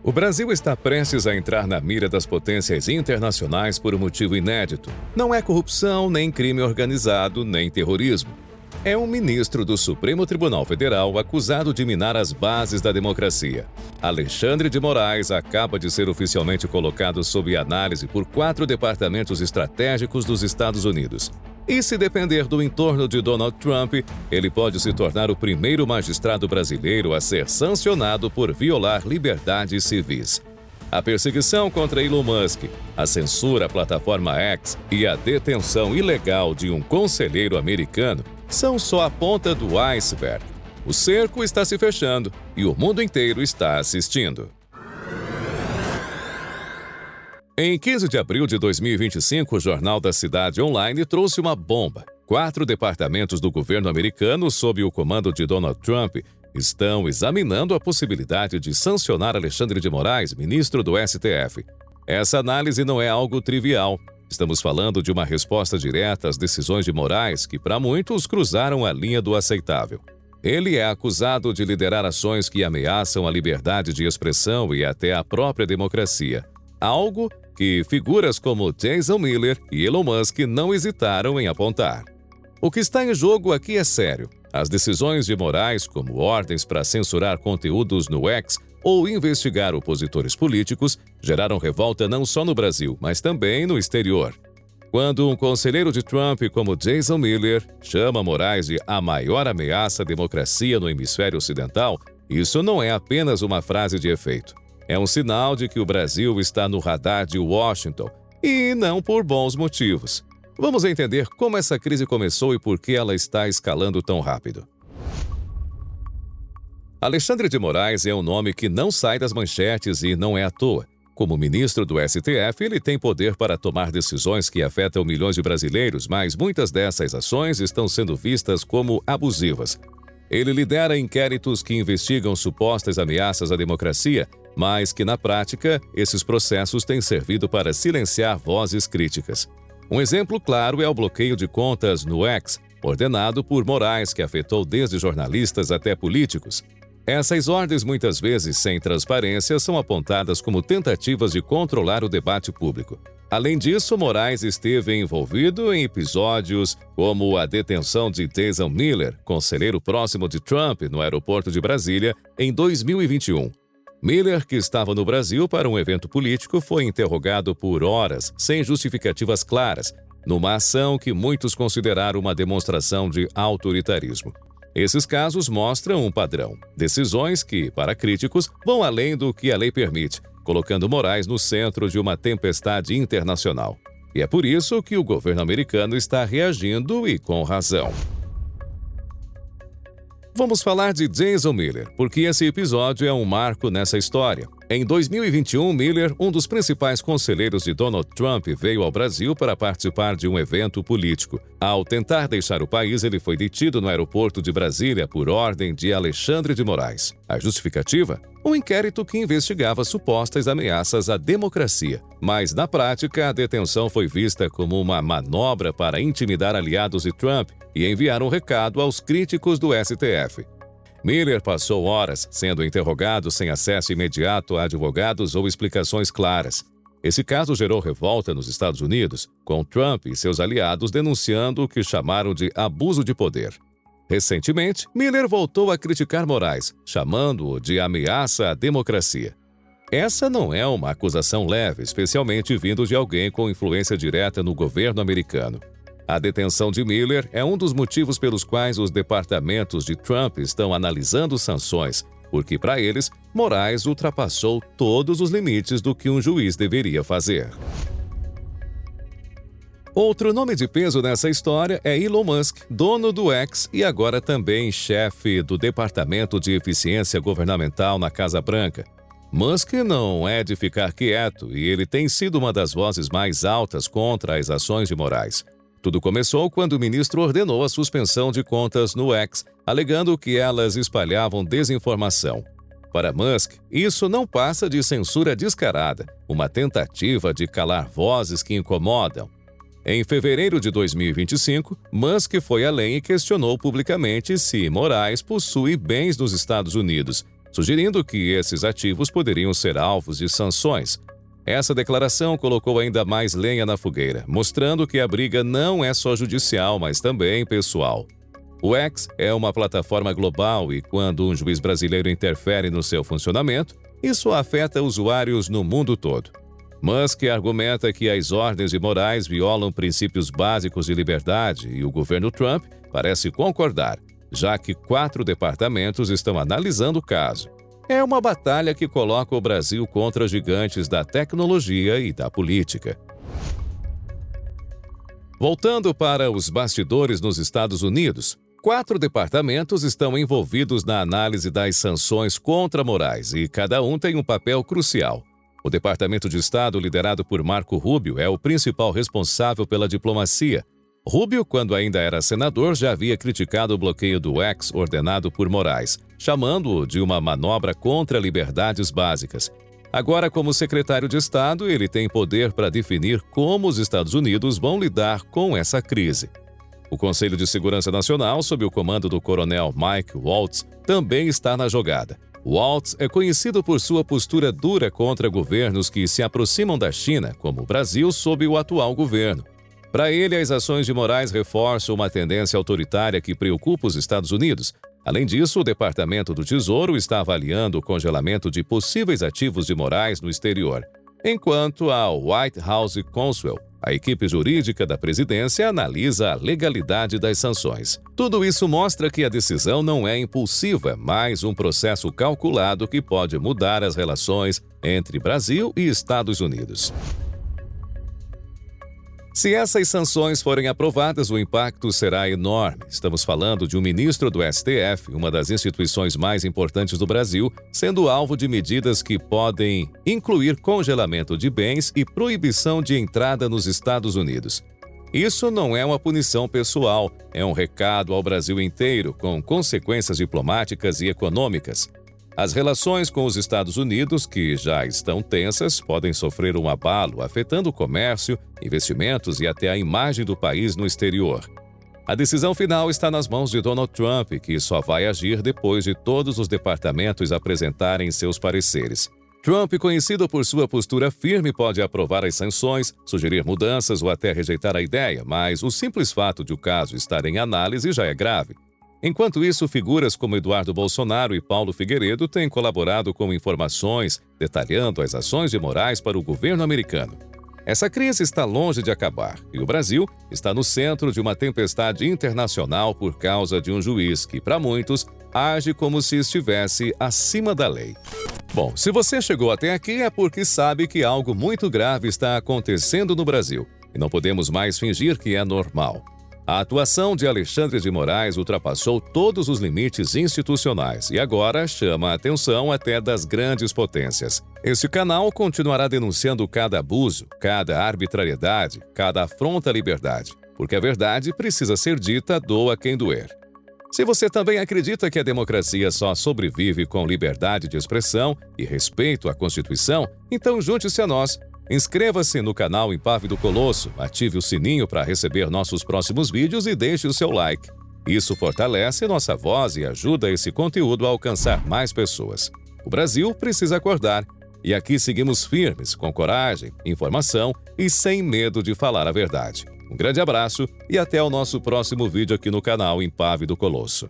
O Brasil está prestes a entrar na mira das potências internacionais por um motivo inédito. Não é corrupção, nem crime organizado, nem terrorismo. É um ministro do Supremo Tribunal Federal acusado de minar as bases da democracia. Alexandre de Moraes acaba de ser oficialmente colocado sob análise por 4 departamentos estratégicos dos Estados Unidos. E se depender do entorno de Donald Trump, ele pode se tornar o primeiro magistrado brasileiro a ser sancionado por violar liberdades civis. A perseguição contra Elon Musk, a censura à plataforma X e a detenção ilegal de um conselheiro americano são só a ponta do iceberg. O cerco está se fechando e o mundo inteiro está assistindo. Em 15 de abril de 2025, o Jornal da Cidade Online trouxe uma bomba. 4 departamentos do governo americano, sob o comando de Donald Trump, estão examinando a possibilidade de sancionar Alexandre de Moraes, ministro do STF. Essa análise não é algo trivial. Estamos falando de uma resposta direta às decisões de Moraes que, para muitos, cruzaram a linha do aceitável. Ele é acusado de liderar ações que ameaçam a liberdade de expressão e até a própria democracia. Algo que figuras como Jason Miller e Elon Musk não hesitaram em apontar. O que está em jogo aqui é sério. As decisões de Moraes, como ordens para censurar conteúdos no X ou investigar opositores políticos, geraram revolta não só no Brasil, mas também no exterior. Quando um conselheiro de Trump, como Jason Miller, chama Moraes de a maior ameaça à democracia no hemisfério ocidental, isso não é apenas uma frase de efeito. É um sinal de que o Brasil está no radar de Washington, e não por bons motivos. Vamos entender como essa crise começou e por que ela está escalando tão rápido. Alexandre de Moraes é um nome que não sai das manchetes e não é à toa. Como ministro do STF, ele tem poder para tomar decisões que afetam milhões de brasileiros, mas muitas dessas ações estão sendo vistas como abusivas. Ele lidera inquéritos que investigam supostas ameaças à democracia, mas que, na prática, esses processos têm servido para silenciar vozes críticas. Um exemplo claro é o bloqueio de contas no X, ordenado por Moraes, que afetou desde jornalistas até políticos. Essas ordens, muitas vezes sem transparência, são apontadas como tentativas de controlar o debate público. Além disso, Moraes esteve envolvido em episódios como a detenção de Jason Miller, conselheiro próximo de Trump, no aeroporto de Brasília, em 2021. Miller, que estava no Brasil para um evento político, foi interrogado por horas, sem justificativas claras, numa ação que muitos consideraram uma demonstração de autoritarismo. Esses casos mostram um padrão. Decisões que, para críticos, vão além do que a lei permite, colocando Moraes no centro de uma tempestade internacional. E é por isso que o governo americano está reagindo e com razão. Vamos falar de Jason Miller, porque esse episódio é um marco nessa história. Em 2021, Miller, um dos principais conselheiros de Donald Trump, veio ao Brasil para participar de um evento político. Ao tentar deixar o país, ele foi detido no aeroporto de Brasília por ordem de Alexandre de Moraes. A justificativa? Um inquérito que investigava supostas ameaças à democracia. Mas, na prática, a detenção foi vista como uma manobra para intimidar aliados de Trump e enviar um recado aos críticos do STF. Miller passou horas sendo interrogado sem acesso imediato a advogados ou explicações claras. Esse caso gerou revolta nos Estados Unidos, com Trump e seus aliados denunciando o que chamaram de abuso de poder. Recentemente, Miller voltou a criticar Moraes, chamando-o de ameaça à democracia. Essa não é uma acusação leve, especialmente vindo de alguém com influência direta no governo americano. A detenção de Miller é um dos motivos pelos quais os departamentos de Trump estão analisando sanções, porque, para eles, Moraes ultrapassou todos os limites do que um juiz deveria fazer. Outro nome de peso nessa história é Elon Musk, dono do X e agora também chefe do Departamento de Eficiência Governamental na Casa Branca. Musk não é de ficar quieto e ele tem sido uma das vozes mais altas contra as ações de Moraes. Tudo começou quando o ministro ordenou a suspensão de contas no X, alegando que elas espalhavam desinformação. Para Musk, isso não passa de censura descarada, uma tentativa de calar vozes que incomodam. Em fevereiro de 2025, Musk foi além e questionou publicamente se Moraes possui bens nos Estados Unidos, sugerindo que esses ativos poderiam ser alvos de sanções. Essa declaração colocou ainda mais lenha na fogueira, mostrando que a briga não é só judicial, mas também pessoal. O X é uma plataforma global e, quando um juiz brasileiro interfere no seu funcionamento, isso afeta usuários no mundo todo. Musk argumenta que as ordens de morais violam princípios básicos de liberdade e o governo Trump parece concordar, já que 4 departamentos estão analisando o caso. É uma batalha que coloca o Brasil contra gigantes da tecnologia e da política. Voltando para os bastidores nos Estados Unidos, 4 departamentos estão envolvidos na análise das sanções contra Moraes e cada um tem um papel crucial. O Departamento de Estado, liderado por Marco Rubio, é o principal responsável pela diplomacia. Rubio, quando ainda era senador, já havia criticado o bloqueio do X ordenado por Moraes, chamando-o de uma manobra contra liberdades básicas. Agora, como secretário de Estado, ele tem poder para definir como os Estados Unidos vão lidar com essa crise. O Conselho de Segurança Nacional, sob o comando do coronel Mike Waltz, também está na jogada. Waltz é conhecido por sua postura dura contra governos que se aproximam da China, como o Brasil sob o atual governo. Para ele, as ações de Moraes reforçam uma tendência autoritária que preocupa os Estados Unidos. Além disso, o Departamento do Tesouro está avaliando o congelamento de possíveis ativos de Moraes no exterior, enquanto a White House Counsel, a equipe jurídica da presidência, analisa a legalidade das sanções. Tudo isso mostra que a decisão não é impulsiva, mas um processo calculado que pode mudar as relações entre Brasil e Estados Unidos. Se essas sanções forem aprovadas, o impacto será enorme. Estamos falando de um ministro do STF, uma das instituições mais importantes do Brasil, sendo alvo de medidas que podem incluir congelamento de bens e proibição de entrada nos Estados Unidos. Isso não é uma punição pessoal, é um recado ao Brasil inteiro, com consequências diplomáticas e econômicas. As relações com os Estados Unidos, que já estão tensas, podem sofrer um abalo, afetando o comércio, investimentos e até a imagem do país no exterior. A decisão final está nas mãos de Donald Trump, que só vai agir depois de todos os departamentos apresentarem seus pareceres. Trump, conhecido por sua postura firme, pode aprovar as sanções, sugerir mudanças ou até rejeitar a ideia, mas o simples fato de o caso estar em análise já é grave. Enquanto isso, figuras como Eduardo Bolsonaro e Paulo Figueiredo têm colaborado com informações detalhando as ações de Moraes para o governo americano. Essa crise está longe de acabar e o Brasil está no centro de uma tempestade internacional por causa de um juiz que, para muitos, age como se estivesse acima da lei. Bom, se você chegou até aqui é porque sabe que algo muito grave está acontecendo no Brasil e não podemos mais fingir que é normal. A atuação de Alexandre de Moraes ultrapassou todos os limites institucionais e agora chama a atenção até das grandes potências. Este canal continuará denunciando cada abuso, cada arbitrariedade, cada afronta à liberdade, porque a verdade precisa ser dita, doa quem doer. Se você também acredita que a democracia só sobrevive com liberdade de expressão e respeito à Constituição, então junte-se a nós. Inscreva-se no canal Impávido Colosso, ative o sininho para receber nossos próximos vídeos e deixe o seu like. Isso fortalece nossa voz e ajuda esse conteúdo a alcançar mais pessoas. O Brasil precisa acordar e aqui seguimos firmes, com coragem, informação e sem medo de falar a verdade. Um grande abraço e até o nosso próximo vídeo aqui no canal Impávido Colosso.